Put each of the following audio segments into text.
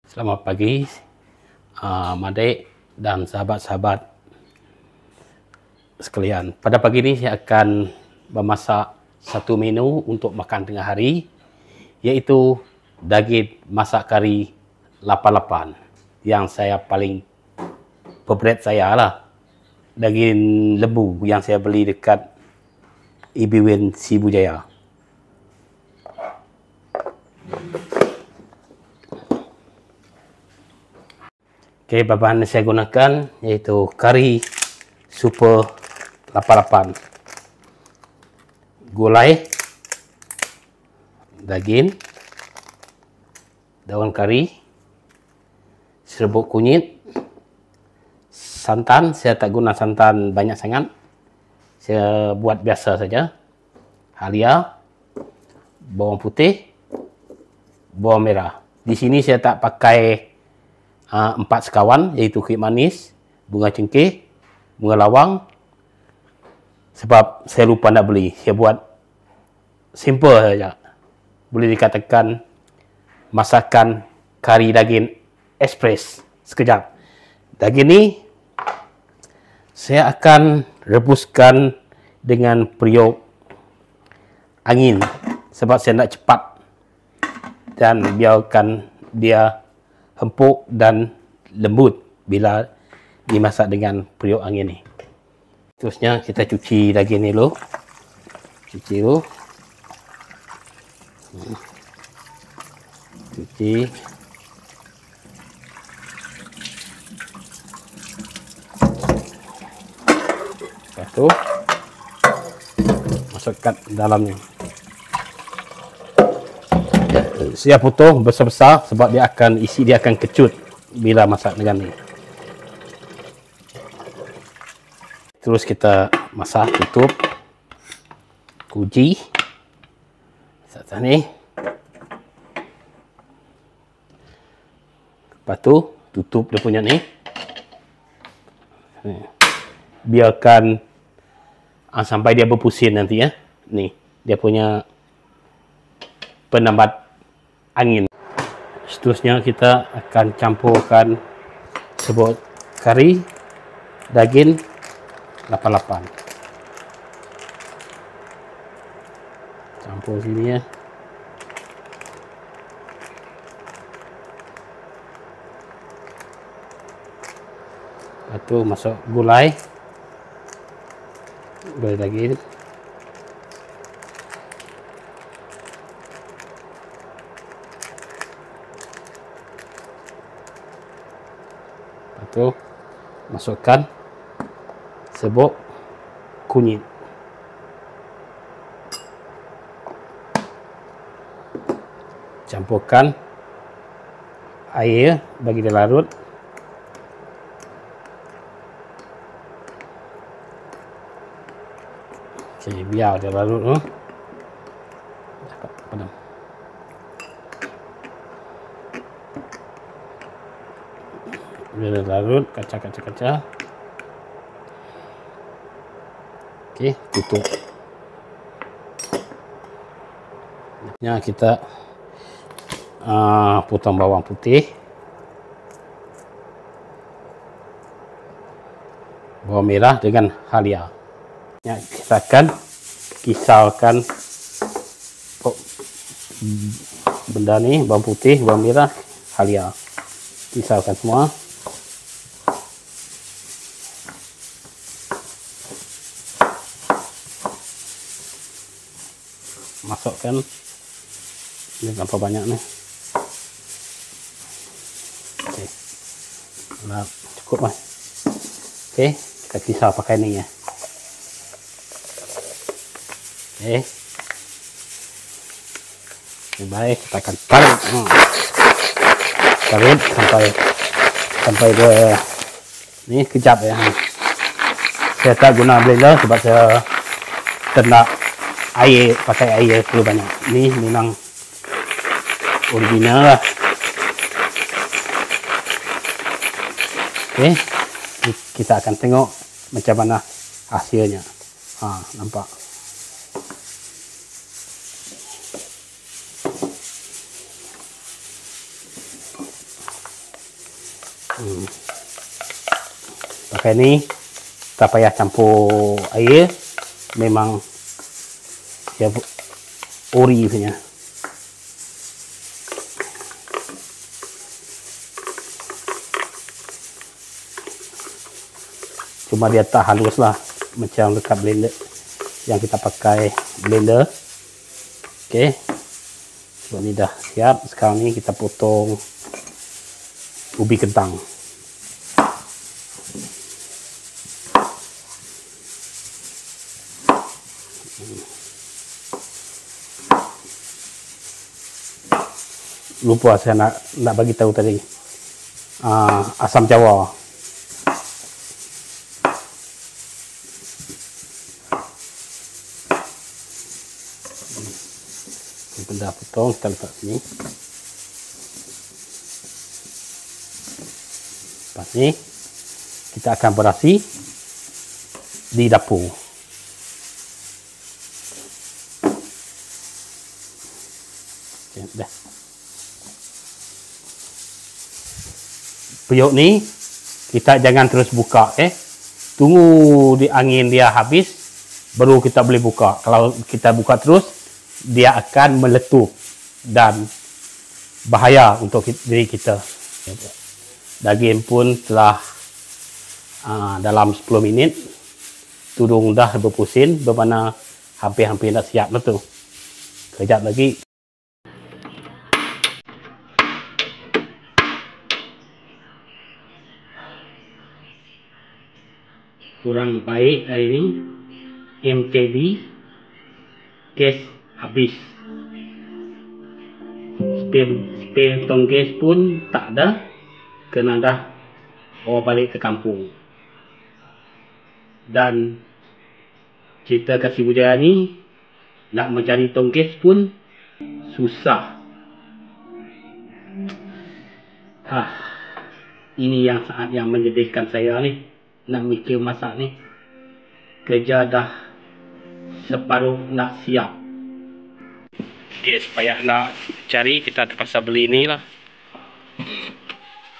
Selamat pagi, Madek dan sahabat-sahabat sekalian. Pada pagi ini saya akan memasak satu menu untuk makan tengah hari, iaitu daging masak kari 88 yang saya paling favorit saya lah. Daging lembu yang saya beli dekat Ibiwin Sibujaya. Okey, bahan yang saya gunakan iaitu kari super 88, gulai, daging, daun kari, serbuk kunyit, santan. Saya tak guna santan banyak sangat, saya buat biasa saja. Halia, bawang putih, bawang merah. Di sini saya tak pakai 4 sekawan, iaitu kuih manis, bunga cengkeh, bunga lawang, sebab saya lupa nak beli. Saya buat simple saja. Boleh dikatakan masakan kari daging ekspres. Sekejap. Daging ni saya akan rebuskan dengan periuk angin sebab saya nak cepat, dan biarkan dia empuk dan lembut bila dimasak dengan periuk angin ni. Terusnya kita cuci daging ni dulu. Cuci dulu. Cuci. Lepas tu masukkan dalamnya. Saya potong besar-besar sebab dia akan kecut bila masak dengan ni. Terus kita masak, tutup, kunci atas ni. Lepas tu tutup dia punya ni. Biarkan sampai dia berpusing nanti ya. Ni dia punya penambat angin. Seterusnya kita akan campurkan serbuk kari daging 88. Campur sini ya. Lepas tu masuk gulai daging. Tu masukkan serbuk kunyit, campurkan air bagi dia larut. Okey, biar dia larut tu. Padam. Bila larut, kacau. Okey, tutup. Selanjutnya kita potong bawang putih, bawang merah dengan halia. Kita akan kisarkan benda ni, bawang putih, bawang merah, halia. Kisarkan semua. Masukkan ini berapa banyak nih. Oke. Nah, cukup lah. Oke, kita kisar pakai ini ya. Oke. Ini baik, kita akan tarik. Tarik sampai dia ini kejap ya. Saya tak guna blender sebab saya nak pakai air terlalu banyak. Ini memang original lah. Oke, kita akan tengok macam mana hasilnya. Nampak. Pakai ni tak payah campur air, memang dia ori punya. Cuma dia tak halus lah macam dekat blender yang kita pakai blender. Okey, sebab ni dah siap. Sekarang ni kita potong ubi kentang. Lupa saya nak bagi tahu tadi, asam jawa. Benda potong kita letak sini. Lepas ni kita akan berasi di dapur. Okay, dah. Periuk ni kita jangan terus buka, tunggu di angin dia habis baru kita boleh buka. Kalau kita buka terus dia akan meletup dan bahaya untuk diri kita. Daging pun telah dalam 10 minit tudung dah berpusin, bermakna hampir-hampir dah siap lah tu. Kejap lagi. Kurang baik hari ni MTD gas habis. Spare tong gas pun tak ada, kena dah bawa balik ke kampung. Dan cerita kat Srivijaya ni nak mencari tong gas pun susah. Ini yang saat yang menyedihkan saya ni, nak mikir masak ni. Kerja dah separuh nak siap. Dia supaya nak cari, kita terpaksa beli ni lah.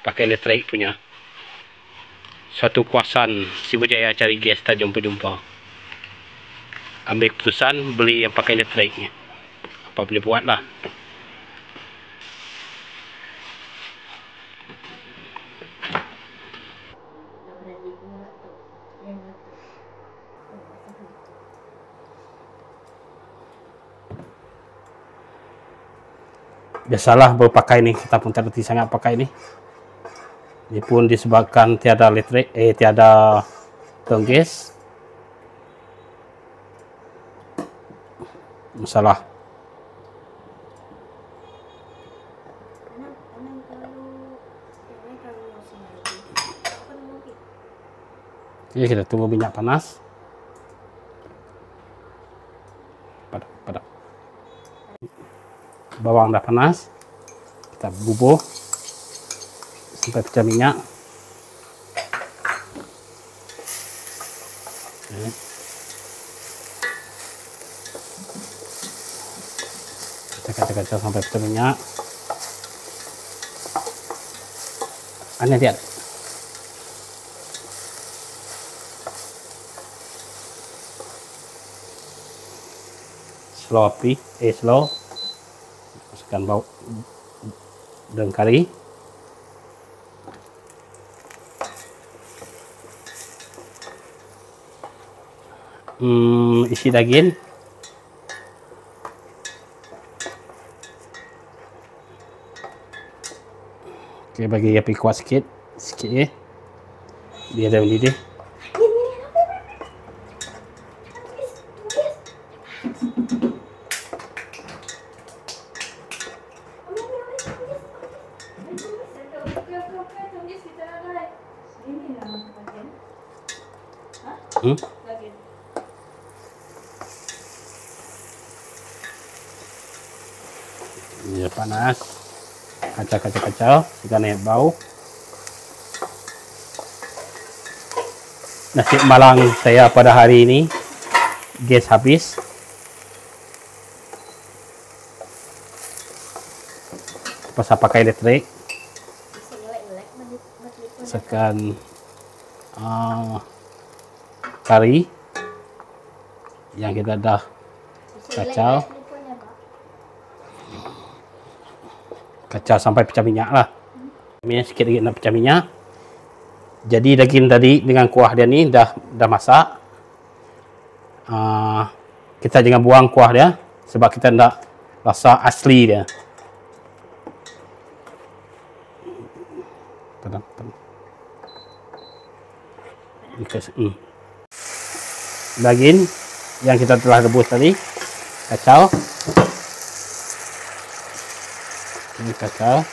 Pakai elektrik punya. Suatu kuasan Srivijaya cari gas tak jumpa-jumpa. Ambil keputusan beli yang pakai elektrik ni. Apa boleh buat lah. Biasalah berpakai ni, kita pun tak reti sangat pakai ni. Ini pun disebabkan tiada elektrik, tiada tong gas. Masalah. Jadi kita tunggu minyak panas. Padat. Bawang dah panas, kita bubuh sampai pecah minyak. Kita kacau-kacau sampai pecah minyak. Aneh dia. Slow api, slow. Masukkan bau daun kari. Isi daging. Okey, bagi api kuat sikit ya. Biar dia mendidih. Ini panas. Kacau hingga naik bau. Nasi malang saya pada hari ini gas habis. Terpaksa pakai elektrik. masukkan kari yang kita dah kacau sampai pecah minyak lah. Minyak sikit lagi nak pecah minyak. Jadi daging tadi dengan kuah dia ni dah masak. Kita jangan buang kuah dia sebab kita nak rasa asli dia. Daging yang kita telah rebus tadi kacau. Ini kacau.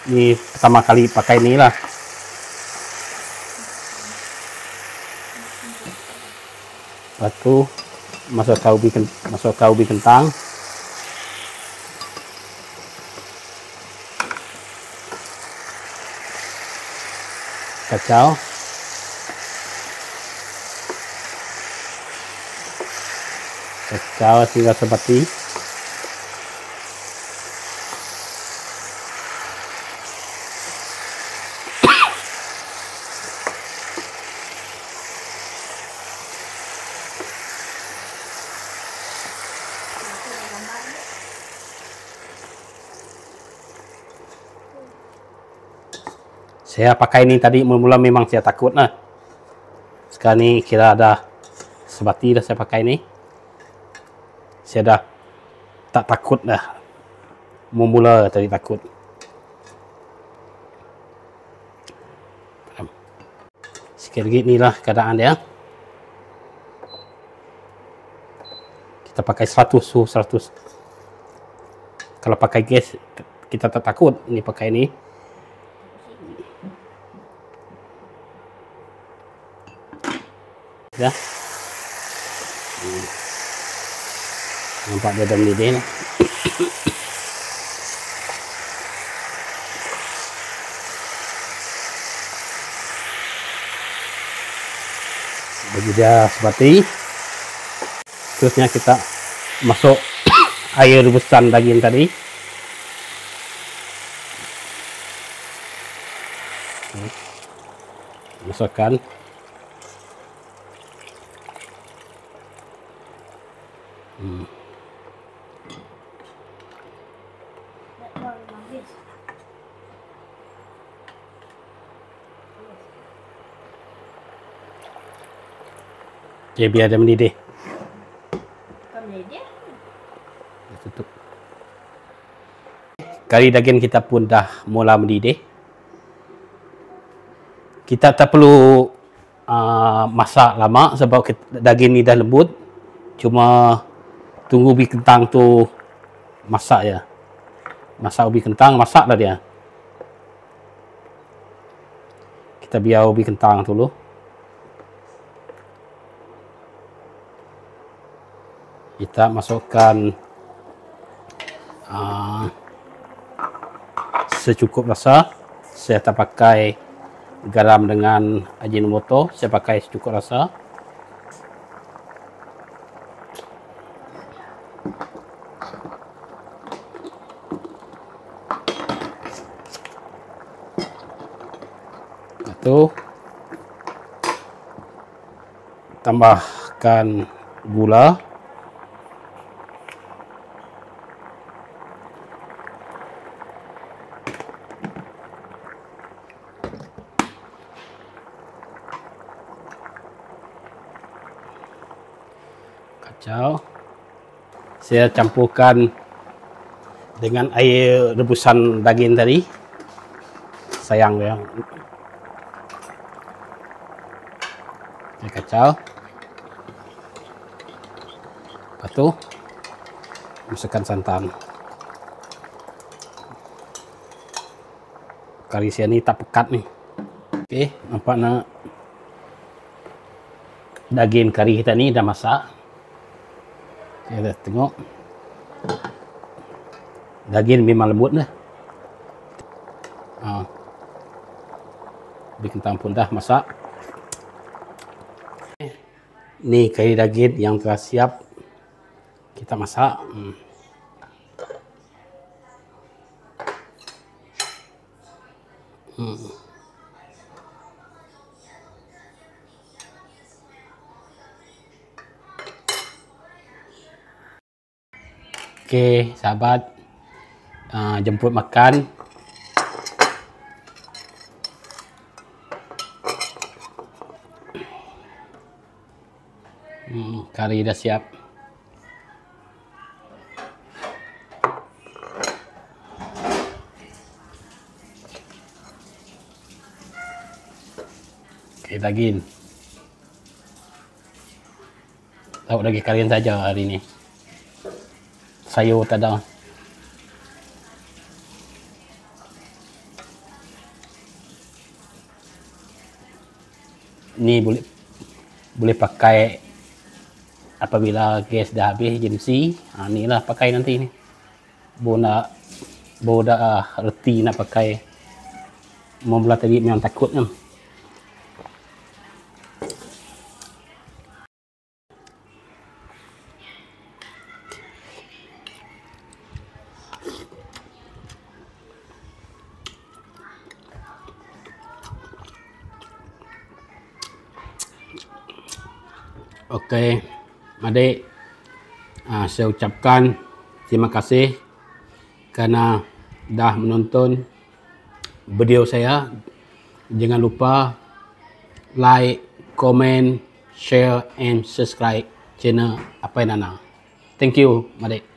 Ini pertama kali pakai ni lah. Lepas tu masukkan ubi kentang. Kacau. Kacau hingga seperti saya pakai ni tadi mula-mula memang saya takut lah. Sekarang ni kira dah sebati dah saya pakai ni. Saya dah tak takut dah. Mula tadi takut. Sikit lagi ni lah keadaan dia. Kita pakai 100 suhu 100. Kalau pakai gas kita tak takut. Ini pakai ni. Dah. Nampak dia dah mendidih. Bagi dia seperti. Terusnya kita masuk air rebusan daging tadi. Masukkan. Okay, biar dia mendidih. Tutup. Kari daging kita pun dah mula mendidih. Kita tak perlu masak lama sebab daging ni dah lembut. Cuma tunggu ubi kentang tu masak ya. Masak ubi kentang, masaklah dia. Kita biar ubi kentang dulu. Kita masukkan secukup rasa. Saya tak pakai garam dengan ajinomoto, saya pakai secukup rasa. Itu tambahkan gula. Kacau. Saya campurkan dengan air rebusan daging tadi. Sayang dia. Kacau. Lepas tu masukkan santan. Kari saya ni tak pekat ni. Okey, nampak nak daging kari kita ni dah masak. Kita tengok. Daging memang lembut dah. Ubi kentang pun dah masak. Ni kari daging yang telah siap kita masak. Okey, sahabat. Jemput makan. Kari dah siap. Okey, daging. Lauk daging karian saja hari ni. Sayur tak ada. Ni boleh pakai apabila gas dah habis agensi. Ni lah pakai nanti ni. Bo dah reti nak pakai. Mula tadi memang takut kan. Okey, adik, saya ucapkan terima kasih kerana dah menonton video saya. Jangan lupa like, comment, share and subscribe channel Apai Nana. Thank you, adik.